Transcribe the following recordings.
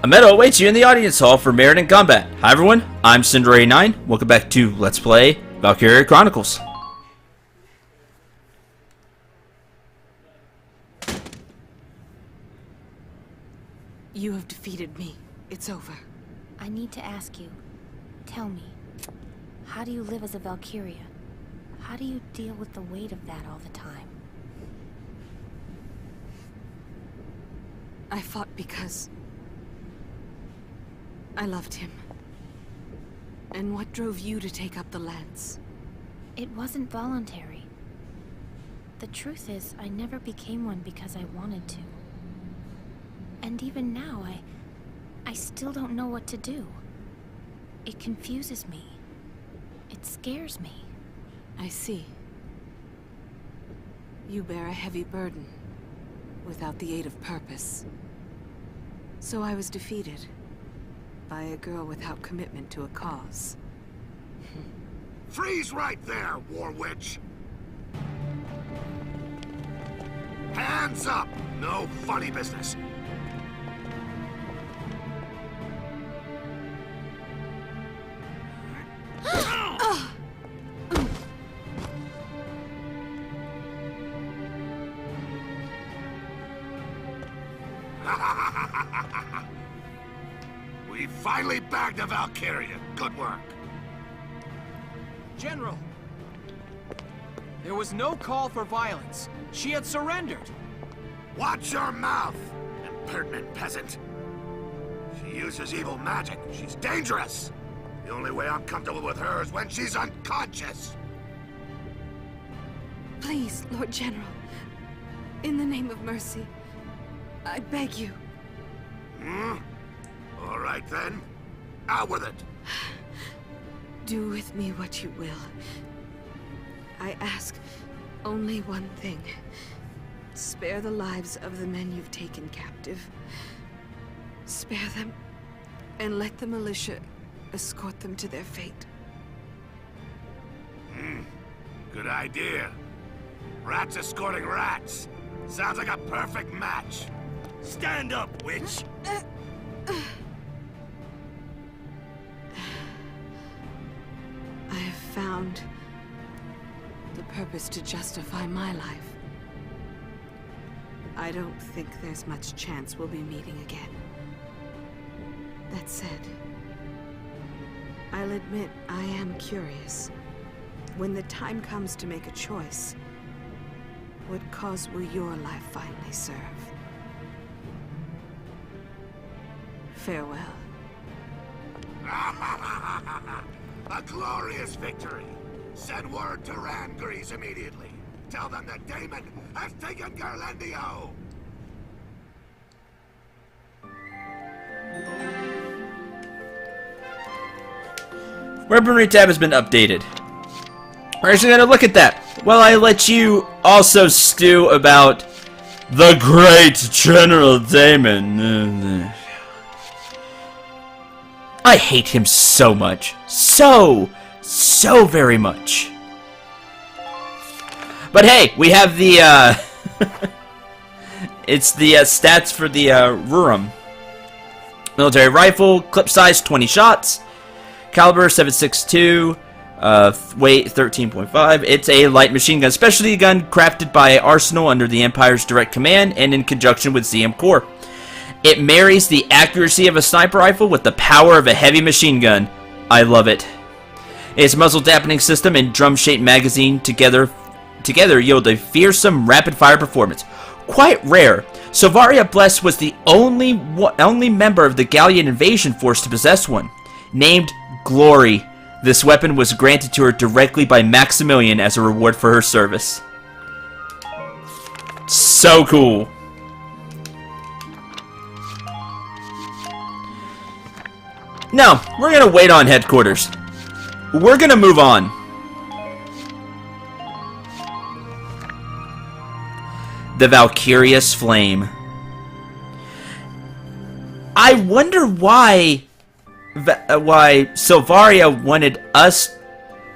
A medal awaits you in the audience hall for merit in combat. Hi everyone, I'm Selvaria9. Welcome back to Let's Play Valkyria Chronicles. You have defeated me. It's over. I need to ask you. Tell me, how do you live as a Valkyria? How do you deal with the weight of that all the time? I fought because I loved him. And what drove you to take up the lance? It wasn't voluntary. The truth is, I never became one because I wanted to. And even now, I still don't know what to do. It confuses me. It scares me. I see. You bear a heavy burden, without the aid of purpose. So I was defeated by a girl without commitment to a cause. Freeze right there, War Witch! Hands up! No funny business. We finally bagged a Valkyria. Good work. General, there was no call for violence. She had surrendered. Watch your mouth, impertinent peasant. She uses evil magic. She's dangerous. The only way I'm comfortable with her is when she's unconscious. Please, Lord General. In the name of mercy, I beg you. All right then. Out with it. Do with me what you will. I ask only one thing. Spare the lives of the men you've taken captive. Spare them, and let the militia escort them to their fate. Good idea. Rats escorting rats. Sounds like a perfect match. Stand up, witch! I have found the purpose to justify my life. I don't think there's much chance we'll be meeting again. That said, I'll admit I am curious. When the time comes to make a choice, what cause will your life finally serve? Farewell. A glorious victory! Send word to Rangrease immediately. Tell them that Damon has taken Garlandio! Weaponry tab has been updated. We're actually gonna look at that. While I let you also stew about the great General Damon. I hate him so much. So very much. But hey, we have the, it's the stats for the Rurum. Military rifle, clip size 20 shots, caliber 7.62, weight 13.5. It's a light machine gun specialty gun crafted by Arsenal under the Empire's direct command and in conjunction with ZM Corps. It marries the accuracy of a sniper rifle with the power of a heavy machine gun. I love it. Its muzzle dampening system and drum-shaped magazine together yield a fearsome rapid-fire performance. Quite rare. Selvaria Bless was the only member of the Gallian invasion force to possess one. Named Glory, this weapon was granted to her directly by Maximilian as a reward for her service. So cool. No, we're gonna wait on headquarters. We're gonna move on. The Valkyria's Flame. I wonder why Selvaria wanted us,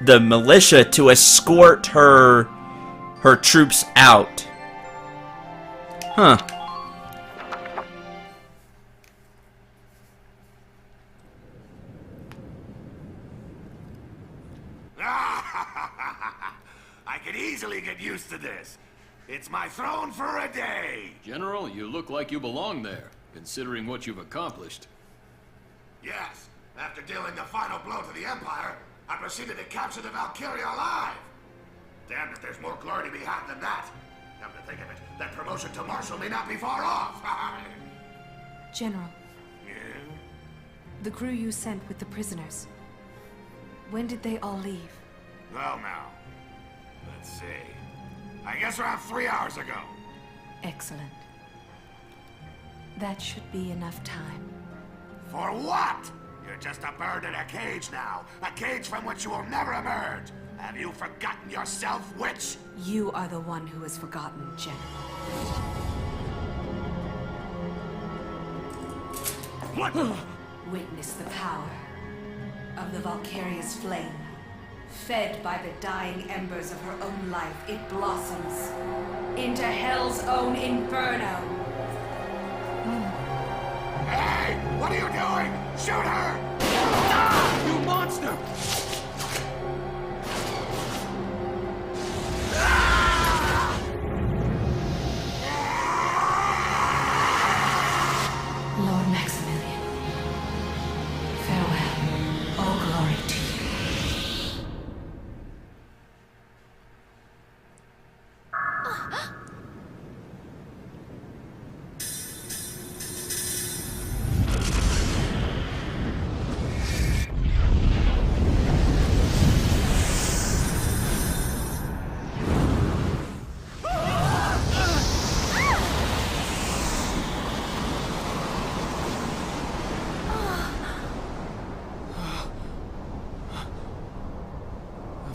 the militia, to escort her troops out. Huh. easily get used to this. It's my throne for a day. General, you look like you belong there, considering what you've accomplished. Yes, after dealing the final blow to the Empire, I proceeded to capture the Valkyria alive. Damn it, there's more glory to be had than that. Come to think of it, that promotion to Marshal may not be far off. General, Yeah? the crew you sent with the prisoners. When did they all leave? Well now, let's see. I guess around 3 hours ago. Excellent. That should be enough time. For what? You're just a bird in a cage now. A cage from which you will never emerge. Have you forgotten yourself, witch? You are the one who has forgotten, General. What? Witness the power of the Valkyria's flame. Fed by the dying embers of her own life, it blossoms into Hell's own inferno. Hey! What are you doing? Shoot her! You monster! Lord Maximilian, farewell. All glory to you.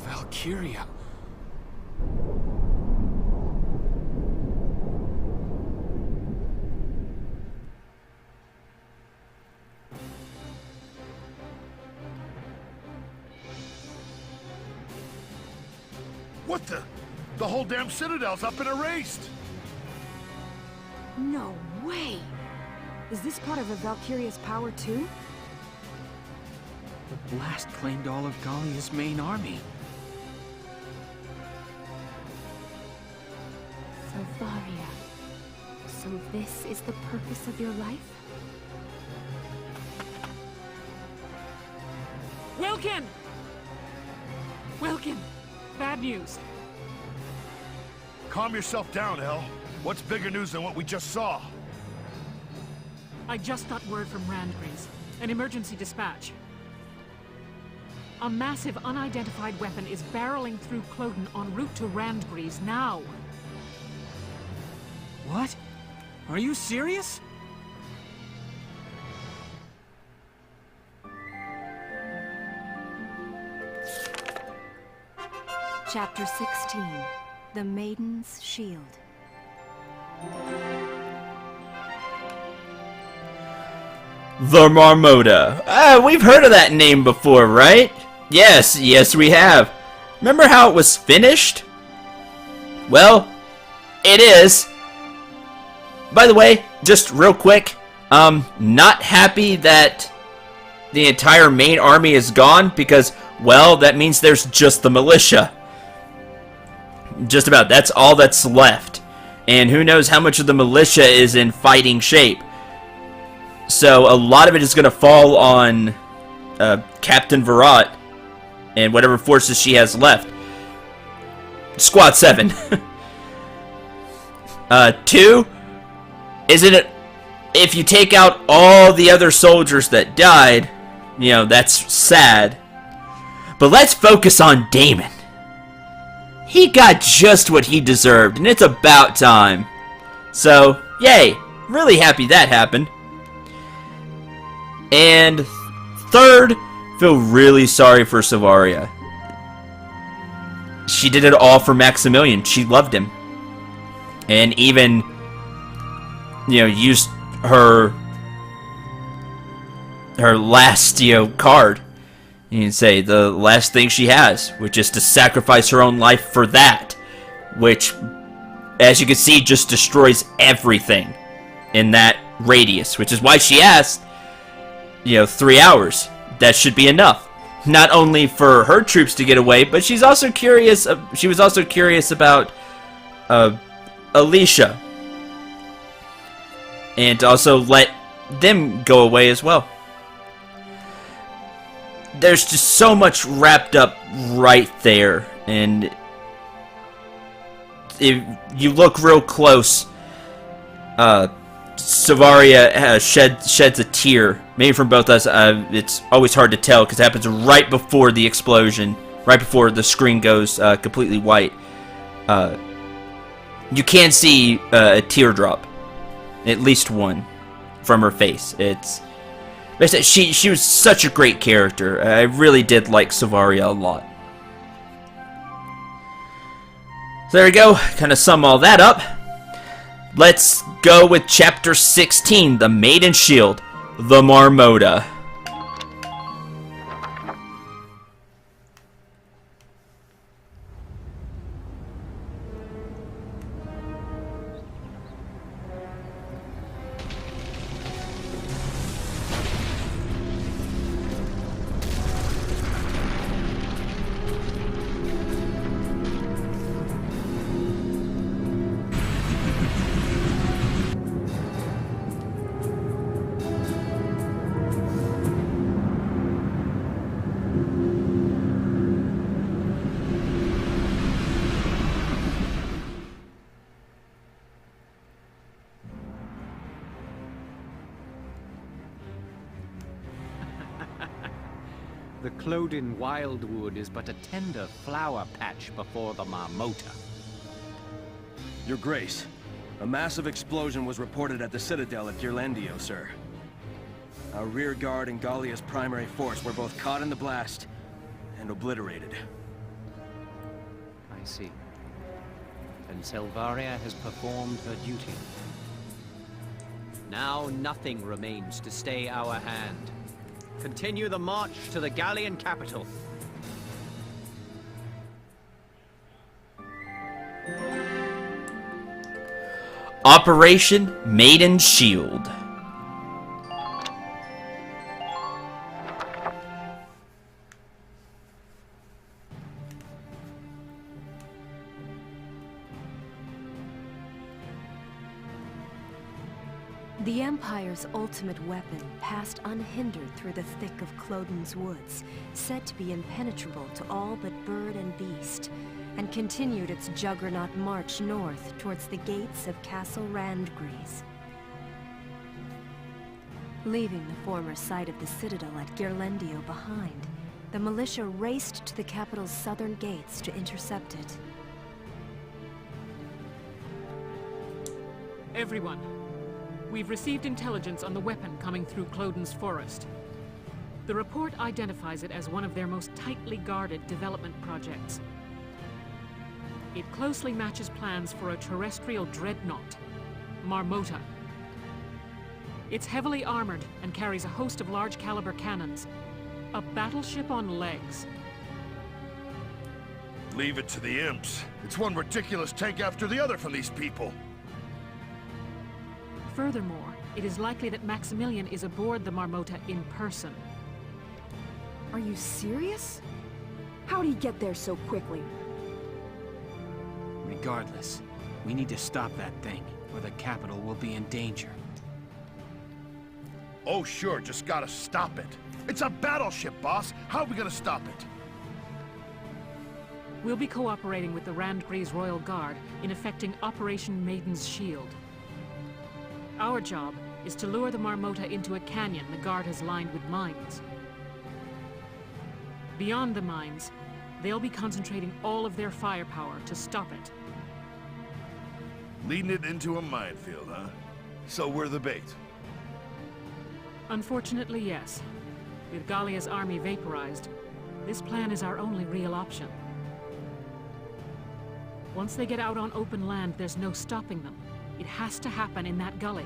Valkyria. What the? The whole damn Citadel's up and erased! No way! Is this part of a Valkyria's power too? The blast claimed all of Gallia's main army. Selvaria. So this is the purpose of your life? Wilkin! Wilkin! Bad news. Calm yourself down, El. What's bigger news than what we just saw? I just got word from Randgreaves. An emergency dispatch. A massive unidentified weapon is barreling through Cloden en route to Randgreaves now. What? Are you serious? Chapter 16. The Maiden's Shield. The Marmota. We've heard of that name before, right? Yes, yes we have. Remember how it was finished? Well, it is. By the way, just real quick, not happy that the entire main army is gone because, well, that means there's just the militia. Just about, that's all that's left. And who knows how much of the militia is in fighting shape. So a lot of it is going to fall on Captain Virat and whatever forces she has left. Squad 7. 2, isn't it, if you take out all the other soldiers that died, you know, that's sad. But let's focus on Damon. He got just what he deserved, and it's about time. So, yay. Really happy that happened. And third, feel really sorry for Selvaria. She did it all for Maximilian. She loved him. And even, you know, used her last, you know, card. You can say the last thing she has, which is to sacrifice her own life for that. Which, as you can see, just destroys everything in that radius. Which is why she asked, you know, 3 hours. That should be enough. not only for her troops to get away, but she's also curious. She was also curious about Alicia, and to also let them go away as well. There's just so much wrapped up right there, and if you look real close, Selvaria sheds a tear. Maybe from both us, it's always hard to tell because it happens right before the explosion, right before the screen goes completely white. You can see a teardrop, at least one, from her face. She was such a great character. I really did like Selvaria a lot. So there we go. Kind of sum all that up. Let's go with Chapter 16, The Maiden Shield, the Marmota. The Clodin wildwood is but a tender flower patch before the Marmota. Your Grace, a massive explosion was reported at the Citadel at Ghirlandaio, sir. Our rear guard and Gallia's primary force were both caught in the blast and obliterated. I see. And Selvaria has performed her duty. Now nothing remains to stay our hand. Continue the march to the Gallian capital. Operation Maiden Shield. The Empire's ultimate weapon passed unhindered through the thick of Clodin's woods, said to be impenetrable to all but bird and beast, and continued its juggernaut march north towards the gates of Castle Randgries. Leaving the former site of the Citadel at Ghirlandaio behind, the militia raced to the capital's southern gates to intercept it. Everyone, we've received intelligence on the weapon coming through Clodin's forest. The report identifies it as one of their most tightly guarded development projects. It closely matches plans for a terrestrial dreadnought, Marmota. It's heavily armored and carries a host of large-caliber cannons. A battleship on legs. Leave it to the imps. It's one ridiculous tank after the other from these people. Furthermore, it is likely that Maximilian is aboard the Marmota in person. Are you serious? How'd he get there so quickly? Regardless, we need to stop that thing, or the capital will be in danger. Oh sure, just gotta stop it. It's a battleship, boss. How are we gonna stop it? We'll be cooperating with the Randgries Royal Guard in effecting Operation Maiden's Shield. Our job is to lure the Marmota into a canyon the Guard has lined with mines. Beyond the mines, they'll be concentrating all of their firepower to stop it. Leading it into a minefield, huh? So we're the bait. Unfortunately, yes. With Gallia's army vaporized, this plan is our only real option. Once they get out on open land, there's no stopping them. It has to happen in that gully.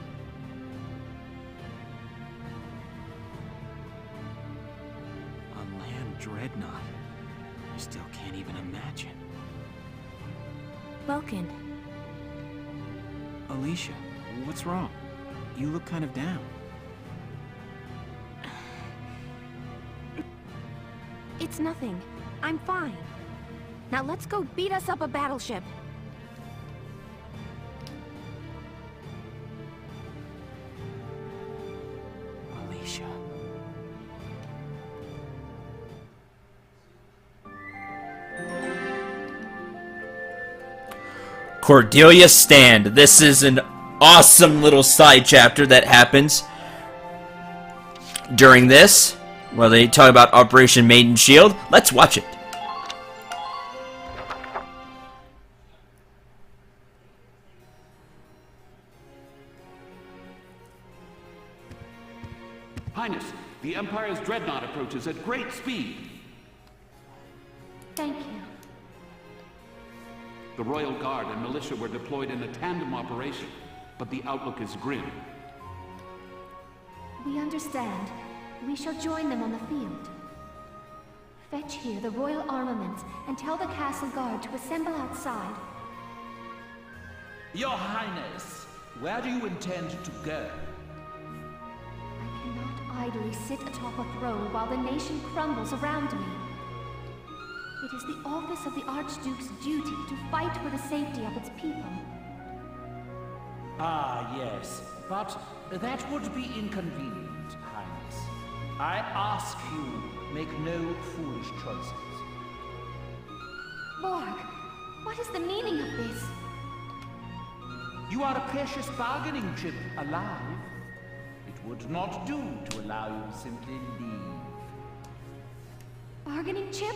A land dreadnought. I still can't even imagine. Welkin. Alicia, what's wrong? You look kind of down. It's nothing. I'm fine. Now let's go beat us up a battleship. Alicia. Cordelia Stand. This is an awesome little side chapter that happens during this, where they talk about Operation Maiden Shield. Let's watch it. Highness, the Empire's dreadnought approaches at great speed. Thank you. The Royal Guard and militia were deployed in a tandem operation, but the outlook is grim. We understand. We shall join them on the field. Fetch here the royal armaments and tell the castle guard to assemble outside. Your Highness, where do you intend to go? I cannot idly sit atop a throne while the nation crumbles around me. It is the office of the Archduke's duty to fight for the safety of its people. Ah, yes, but that would be inconvenient, Highness. I ask you, make no foolish choices. Borg, what is the meaning of this? You are a precious bargaining chip alive. It would not do to allow you to simply leave. Bargaining chip?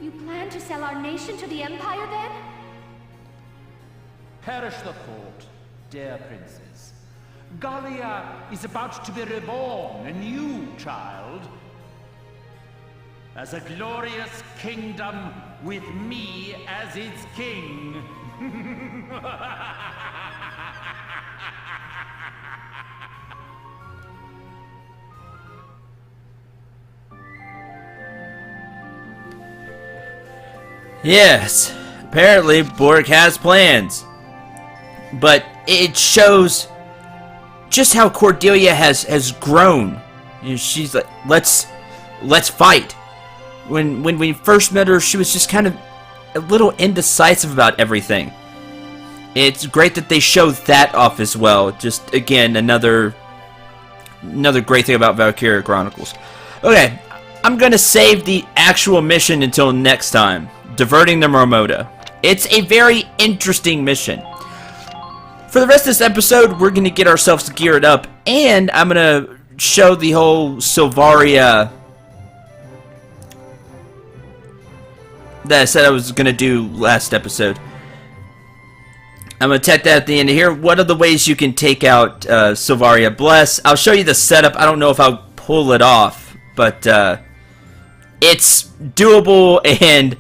You plan to sell our nation to the Empire, then? Perish the thought, dear princess. Gallia is about to be reborn, a new child. As a glorious kingdom with me as its king. Yes, apparently Borg has plans. But it shows just how Cordelia has grown. You know, she's like, let's fight. When we first met her, she was just kind of a little indecisive about everything. It's great that they showed that off as well. Just again, another great thing about Valkyria Chronicles. Okay, I'm gonna save the actual mission until next time. Diverting the Marmota. It's a very interesting mission. For the rest of this episode, we're gonna get ourselves geared up, and I'm gonna show the whole Selvaria that I said I was gonna do last episode. I'm gonna take that at the end of here. What are the ways you can take out Selvaria Bless? I'll show you the setup. I don't know if I'll pull it off, but it's doable, and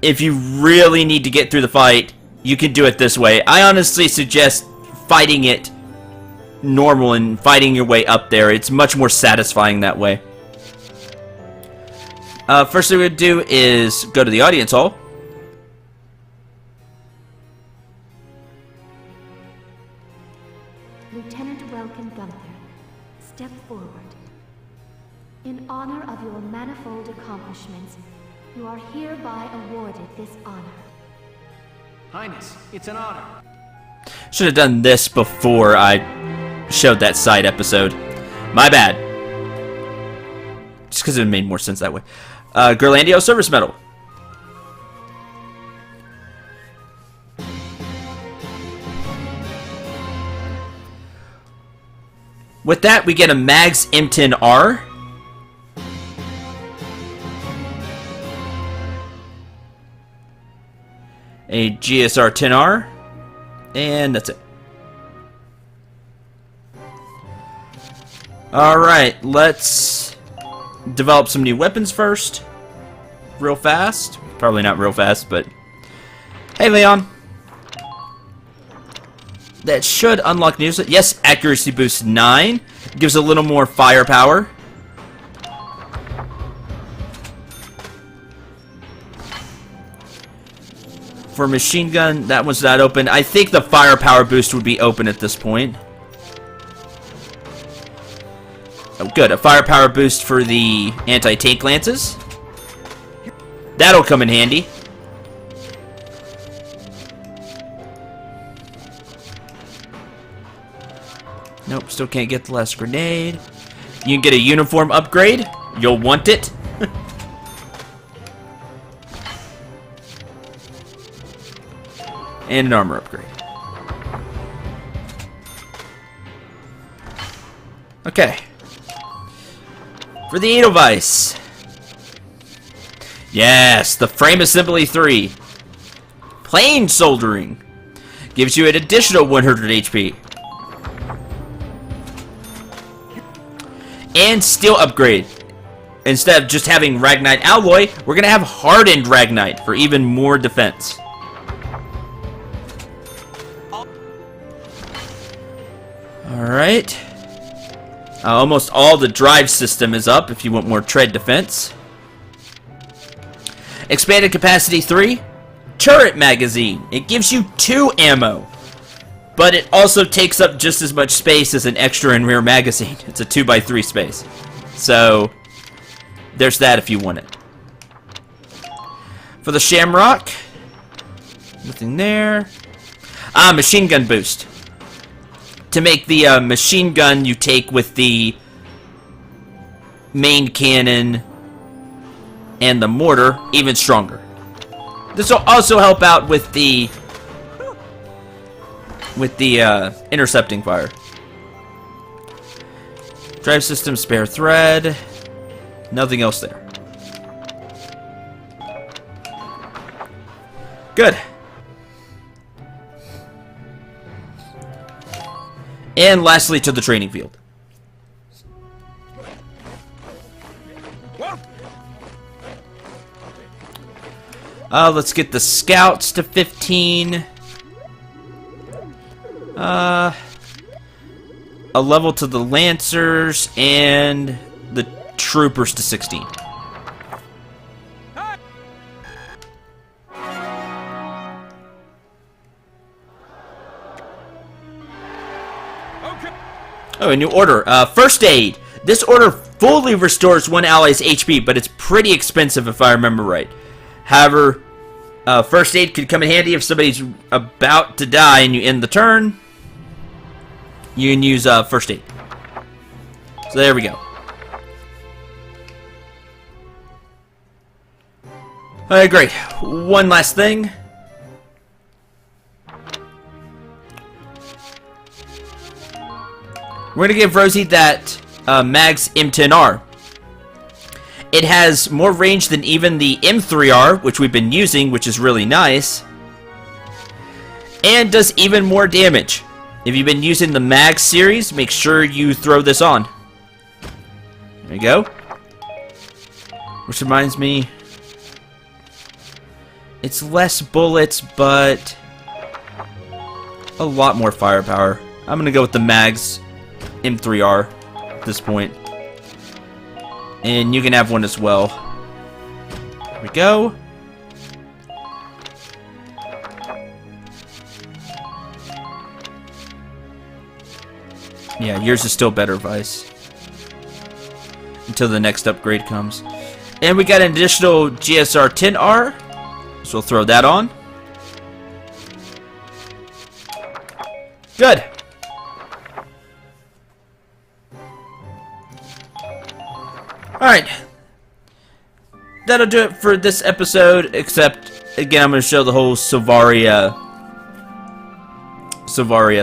if you really need to get through the fight, you can do it this way. I honestly suggest fighting it normal and fighting your way up there. It's much more satisfying that way. First thing we're going to do is go to the audience hall. Lieutenant Welkin Gunther, step forward. In honor of your manifold accomplishments, you are hereby awarded this honor. Highness, it's an honor. Should have done this before I showed that side episode. My bad. Just because it made more sense that way. Gerlandio Service Medal. With that, we get a Mags M10R. A GSR 10R, and that's it. Alright, let's develop some new weapons first. Real fast. Probably not real fast, but... Hey, Leon. That should unlock new... Yes, accuracy boost 9. Gives a little more firepower. For machine gun, that one's not open. I think the firepower boost would be open at this point. Oh, good. A firepower boost for the anti-tank lances. That'll come in handy. Nope, still can't get the last grenade. You can get a uniform upgrade. You'll want it. And an armor upgrade. Okay. For the Edelweiss. Yes, the Frame Assembly 3. Plain Soldering. Gives you an additional 100 HP. And Steel Upgrade. Instead of just having Ragnite Alloy, we're going to have Hardened Ragnite for even more defense. Alright. Almost all the drive system is up if you want more tread defense. Expanded Capacity 3. Turret Magazine. It gives you 2 ammo. But it also takes up just as much space as an extra and rear magazine. It's a 2x3 space. So, there's that if you want it. For the Shamrock. Nothing there. Machine gun boost. To make the machine gun you take with the main cannon and the mortar even stronger. This will also help out with the intercepting fire. Drive system, spare thread. Nothing else there. Good. And lastly, to the training field. Let's get the scouts to 15. A level to the lancers and the troopers to 16. Oh, a new order. First aid. This order fully restores one ally's HP, but it's pretty expensive if I remember right. However, first aid could come in handy if somebody's about to die and you end the turn. You can use first aid. So there we go. Alright, great. One last thing. We're going to give Rosie that Mag's M10R. It has more range than even the M3R, which we've been using, which is really nice. And does even more damage. If you've been using the Mag series, make sure you throw this on. There you go. Which reminds me, it's less bullets, but a lot more firepower. I'm going to go with the Mag's M3R at this point. And you can have one as well. There we go. Yeah, yours is still better, Vice. Until the next upgrade comes. And we got an additional GSR 10R. So we'll throw that on. Good. Alright. That'll do it for this episode, except, again, I'm going to show the whole Selvaria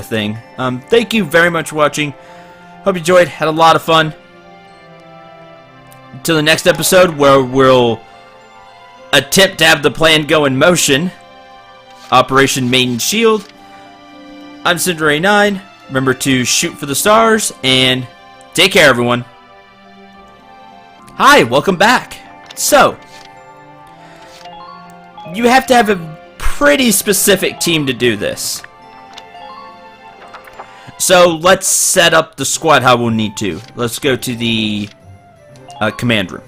thing. Thank you very much for watching. Hope you enjoyed. Had a lot of fun. Until the next episode, where we'll attempt to have the plan go in motion. Operation Maiden Shield. I'm Cinder89. Remember to shoot for the stars, and take care, everyone. Hi, welcome back. So, you have to have a pretty specific team to do this. So, let's set up the squad how we'll need to. Let's go to the command room.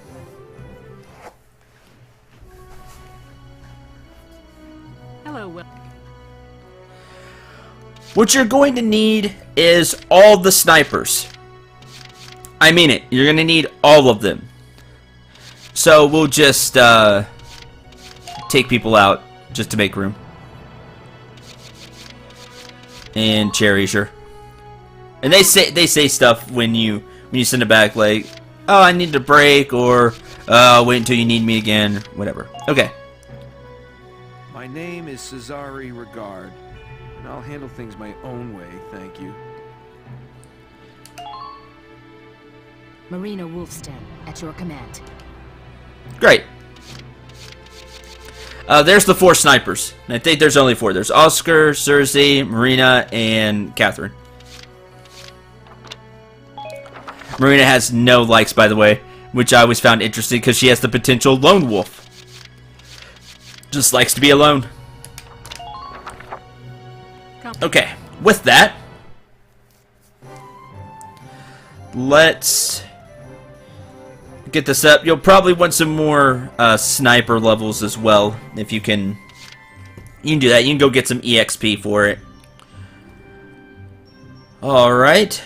Hello, Will. What you're going to need is all the snipers. I mean it. You're going to need all of them. So we'll just take people out just to make room. And Cherry, sure. And they say stuff when you send it back, like, oh, I need a break, or wait until you need me again, whatever. Okay. My name is Cesare Regard, and I'll handle things my own way, thank you. Marina Wolfston, at your command. Great. There's the 4 snipers. And I think there's only 4. There's Oscar, Cersei, Marina, and Catherine. Marina has no likes, by the way, which I always found interesting because she has the potential lone wolf. Just likes to be alone. Okay, with that, let's get this up. You'll probably want some more sniper levels as well. If you can do that. You can go get some EXP for it. Alright.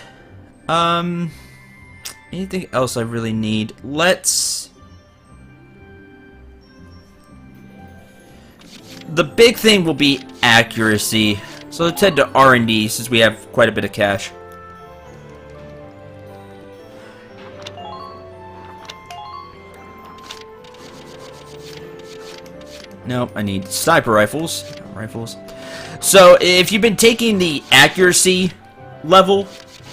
Anything else I really need? The big thing will be accuracy. So let's head to R&D since we have quite a bit of cash. Nope, I need sniper rifles. So if you've been taking the accuracy level,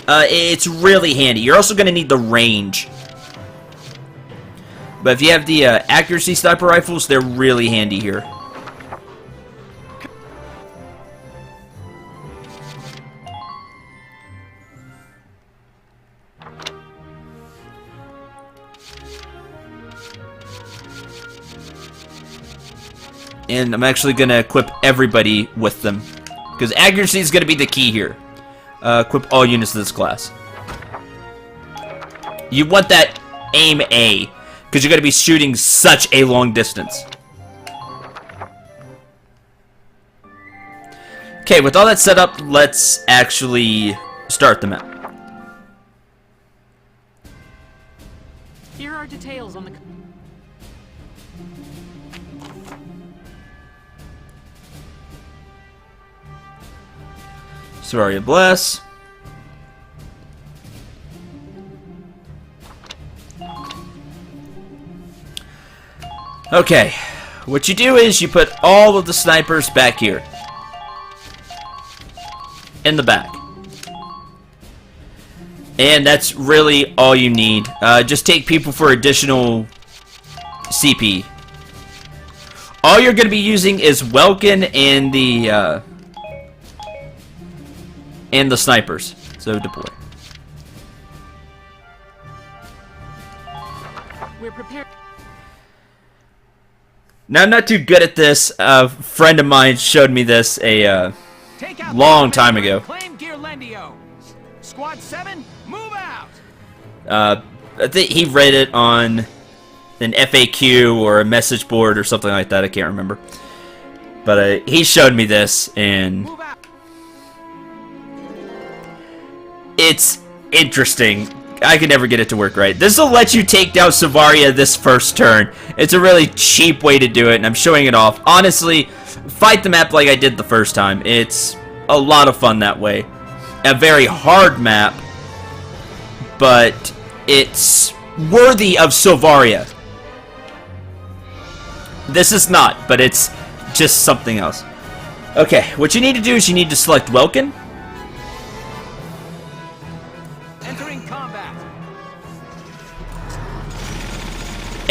it's really handy. You're also going to need the range. But if you have the accuracy sniper rifles, they're really handy here. And I'm actually going to equip everybody with them. Because accuracy is going to be the key here. Equip all units of this class. You want that aim A. Because you're going to be shooting such a long distance. Okay, with all that set up, let's actually start the map. Here are details on the... Selvaria bless. Okay, what you do is you put all of the snipers back here. In the back. And that's really all you need. Just take people for additional CP. All you're going to be using is Welkin and the snipers. So deploy. We're prepared. Now, I'm not too good at this. A friend of mine showed me this a long time ago. Claim Gearlendio. Squad 7, move out. I think he read it on an FAQ or a message board or something like that. I can't remember. But he showed me this, and it's interesting. I can never get it to work right. This will let you take down Selvaria this first turn. It's a really cheap way to do it, and I'm showing it off. Honestly, fight the map like I did the first time. It's a lot of fun that way. A very hard map, but it's worthy of Selvaria. This is not, but it's just something else. Okay, what you need to do is you need to select Welkin.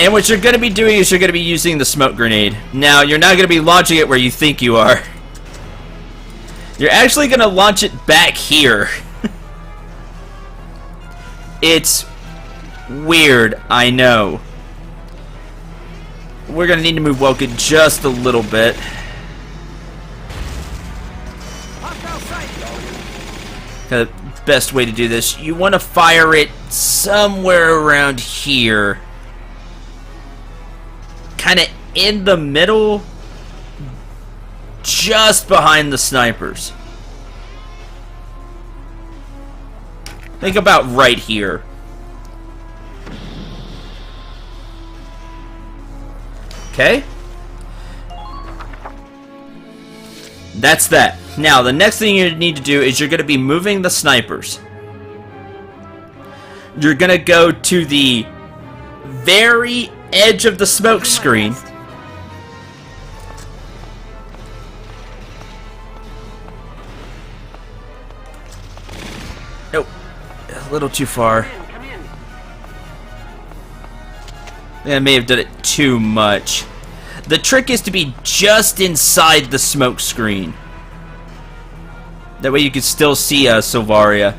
And what you're going to be doing is you're going to be using the smoke grenade. Now, you're not going to be launching it where you think you are. You're actually going to launch it back here. It's weird, I know. We're going to need to move Welkin just a little bit. The best way to do this, you want to fire it somewhere around here. Kind of in the middle, just behind the snipers. Think about right here. Okay. That's that. Now, the next thing you need to do is you're going to be moving the snipers. You're going to go to the very edge of the smoke screen. Nope. A little too far. I may have done it too much. The trick is to be just inside the smoke screen. That way you can still see Selvaria.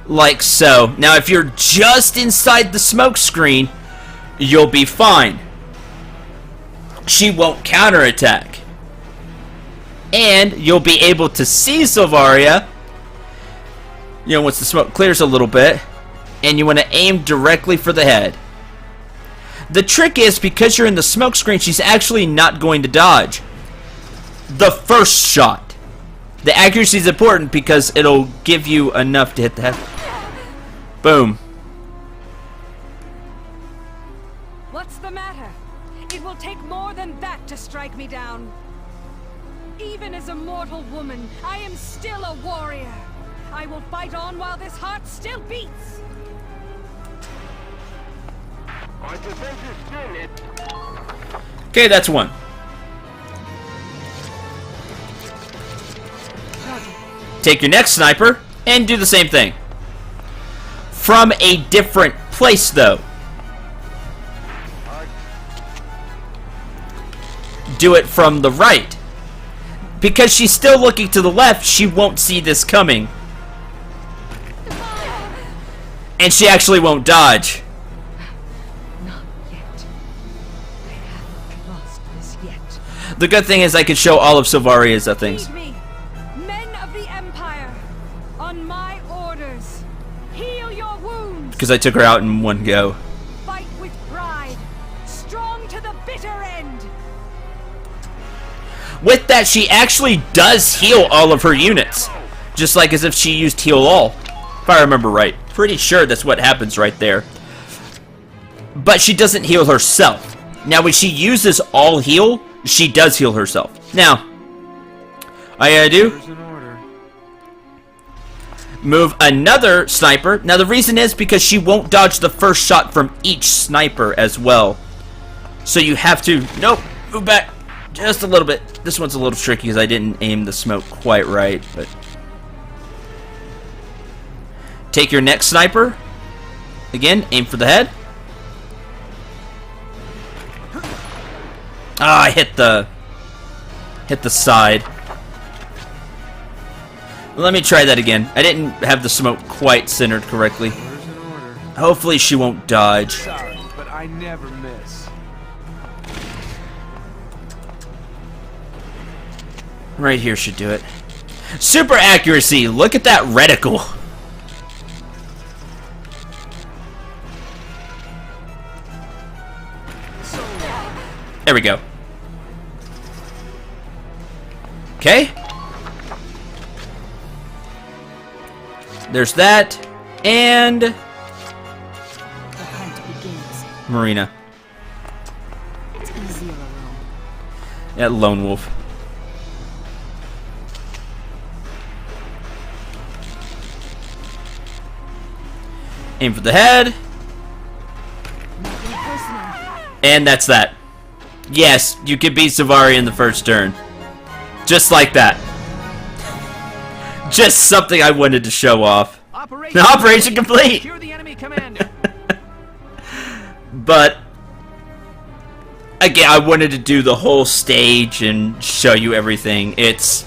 Like so. Now if you're just inside the smoke screen, you'll be fine. She won't counterattack. And you'll be able to see Selvaria, you know, once the smoke clears a little bit, and you want to aim directly for the head. The trick is, because you're in the smoke screen, she's actually not going to dodge the first shot. The accuracy is important because it'll give you enough to hit the head. Boom. What's the matter? It will take more than that to strike me down. Even as a mortal woman, I am still a warrior. I will fight on while this heart still beats. Okay, that's one. Take your next sniper and do the same thing. From a different place, though. Do it from the right. Because she's still looking to the left, she won't see this coming. And she actually won't dodge. Not yet. I haven't lost this yet. The good thing is I can show all of Selvaria's things. Lead me, men of the Empire, on my orders. Heal your wounds. Because I took her out in one go. Fight with pride, strong to the bitter end. With that, she actually does heal all of her units. Just like as if she used heal all. If I remember right. Pretty sure that's what happens right there. But she doesn't heal herself. Now, when she uses all heal, she does heal herself. Now, all I gotta do, move another sniper. Now, the reason is because she won't dodge the first shot from each sniper as well. So you have to, nope, move back just a little bit. This one's a little tricky because I didn't aim the smoke quite right, but take your next sniper. Again, aim for the head. Ah, I hit the side. Let me try that again. I didn't have the smoke quite centered correctly. Hopefully she won't dodge. Sorry, but I never miss. Right here should do it. Super accuracy! Look at that reticle! There we go. Okay. There's that. And The hunt begins. Marina. It's easier alone. That lone wolf. Aim for the head. Nothing personal. And that's that. Yes, you can beat Selvaria in the first turn. Just like that. Just something I wanted to show off. Operation complete! Secure the enemy commander. But again, I wanted to do the whole stage and show you everything. This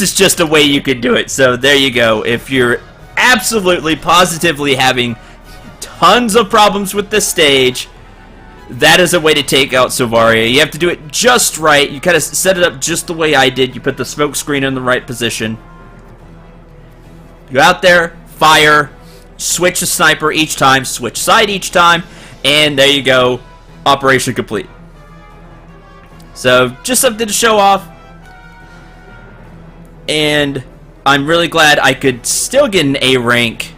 is just a way you could do it. So there you go. If you're absolutely positively having tons of problems with this stage, that is a way to take out Selvaria. You have to do it just right. You kind of set it up just the way I did. You put the smoke screen in the right position. Go out there, fire, switch the sniper each time, switch side each time, and there you go. Operation complete. So, just something to show off. And I'm really glad I could still get an A rank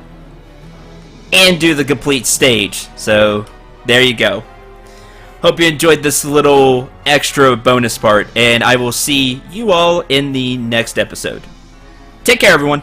and do the complete stage. So, there you go. Hope you enjoyed this little extra bonus part, and I will see you all in the next episode. Take care, everyone.